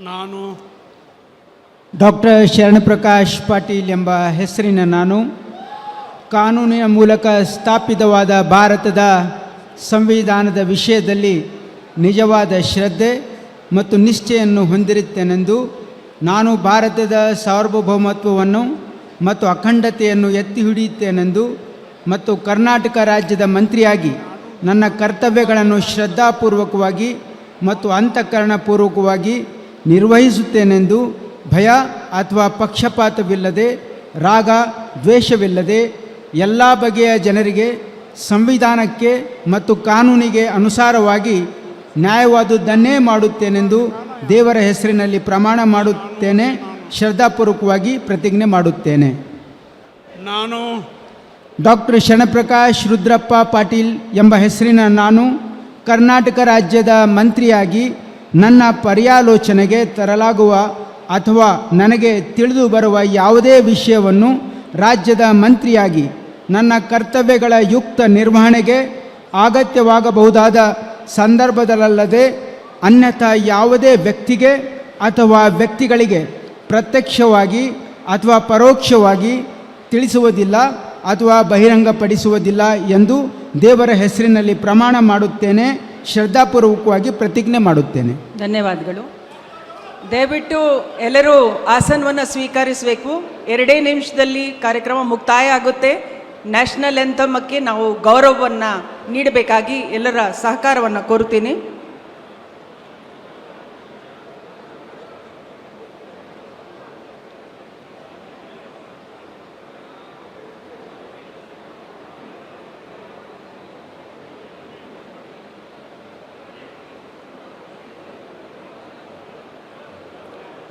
ನಾನು ಡಾಕ್ಟರ್ ಶರಣಪ್ರಕಾಶ್ ಪಾಟೀಲ್ ಎಂಬ ಹೆಸರಿನ ನಾನು ಕಾನೂನಿನ ಮೂಲಕ ಸ್ಥಾಪಿತವಾದ ಭಾರತದ ಸಂವಿಧಾನದ ವಿಷಯದಲ್ಲಿ ನಿಜವಾದ ಶ್ರದ್ಧೆ ಮತ್ತು ನಿಷ್ಠೆಯನ್ನು ಹೊಂದಿರುತ್ತೇನೆಂದು ನಾನು ಭಾರತದ ಸಾರ್ವಭೌಮತ್ವವನ್ನು ಮತ್ತು ಅಖಂಡತೆಯನ್ನು ಎತ್ತಿ ಹಿಡಿಯುತ್ತೇನೆಂದು ಮತ್ತು ಕರ್ನಾಟಕ ರಾಜ್ಯದ ಮಂತ್ರಿಯಾಗಿ ನನ್ನ ಕರ್ತವ್ಯಗಳನ್ನು ಶ್ರದ್ಧಾಪೂರ್ವಕವಾಗಿ ಮತ್ತು ಅಂತಃಕರಣಪೂರ್ವಕವಾಗಿ ನಿರ್ವಹಿಸುತ್ತೇನೆಂದು ಭಯ ಅಥವಾ ಪಕ್ಷಪಾತವಿಲ್ಲದೆ ರಾಗ ದ್ವೇಷವಿಲ್ಲದೆ ಎಲ್ಲ ಬಗೆಯ ಜನರಿಗೆ ಸಂವಿಧಾನಕ್ಕೆ ಮತ್ತು ಕಾನೂನಿಗೆ ಅನುಸಾರವಾಗಿ ನ್ಯಾಯವಾದುದನ್ನೇ ಮಾಡುತ್ತೇನೆಂದು ದೇವರ ಹೆಸರಿನಲ್ಲಿ ಪ್ರಮಾಣ ಮಾಡುತ್ತೇನೆ. ಶ್ರದ್ಧಾಪೂರ್ವಕವಾಗಿ ಪ್ರತಿಜ್ಞೆ ಮಾಡುತ್ತೇನೆ. ನಾನು ಡಾಕ್ಟರ್ ಶರಣಪ್ರಕಾಶ್ ರುದ್ರಪ್ಪ ಪಾಟೀಲ್ ಎಂಬ ಹೆಸರಿನ ನಾನು ಕರ್ನಾಟಕ ರಾಜ್ಯದ ಮಂತ್ರಿಯಾಗಿ ನನ್ನ ಪರ್ಯಾಲೋಚನೆಗೆ ತರಲಾಗುವ ಅಥವಾ ನನಗೆ ತಿಳಿದು ಬರುವ ಯಾವುದೇ ವಿಷಯವನ್ನು ರಾಜ್ಯದ ಮಂತ್ರಿಯಾಗಿ ನನ್ನ ಕರ್ತವ್ಯಗಳ ಯುಕ್ತ ನಿರ್ವಹಣೆಗೆ ಅಗತ್ಯವಾಗಬಹುದಾದ ಸಂದರ್ಭದಲ್ಲದೆ ಅನ್ಯಥಾ ಯಾವುದೇ ವ್ಯಕ್ತಿಗೆ ಅಥವಾ ವ್ಯಕ್ತಿಗಳಿಗೆ ಪ್ರತ್ಯಕ್ಷವಾಗಿ ಅಥವಾ ಪರೋಕ್ಷವಾಗಿ ತಿಳಿಸುವುದಿಲ್ಲ ಅಥವಾ ಬಹಿರಂಗಪಡಿಸುವುದಿಲ್ಲ ಎಂದು ದೇವರ ಹೆಸರಿನಲ್ಲಿ ಪ್ರಮಾಣ ಮಾಡುತ್ತೇನೆ. ಶ್ರದ್ಧಾಪೂರ್ವಕವಾಗಿ ಪ್ರತಿಜ್ಞೆ ಮಾಡುತ್ತೇನೆ. ಧನ್ಯವಾದಗಳು. ದಯವಿಟ್ಟು ಎಲ್ಲರೂ ಆಸನವನ್ನು ಸ್ವೀಕರಿಸಬೇಕು. 2 ನಿಮಿಷದಲ್ಲಿ ಕಾರ್ಯಕ್ರಮ ಮುಕ್ತಾಯ ಆಗುತ್ತೆ. ನ್ಯಾಷನಲ್ ಎಂಥಮಕ್ಕೆ ನಾವು ಗೌರವವನ್ನು ನೀಡಬೇಕಾಗಿ ಎಲ್ಲರ ಸಹಕಾರವನ್ನು ಕೋರುತ್ತೀನಿ.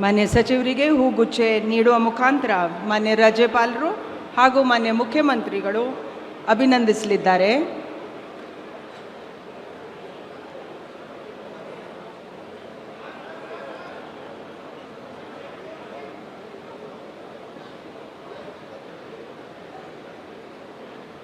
ಮಾನ್ಯ ಸಚಿವರಿಗೆ ಹೂಗುಚ್ಛೆ ನೀಡುವ ಮುಖಾಂತರ ಮಾನ್ಯ ರಾಜ್ಯಪಾಲರು ಹಾಗೂ ಮಾನ್ಯ ಮುಖ್ಯಮಂತ್ರಿಗಳು ಅಭಿನಂದಿಸಲಿದ್ದಾರೆ.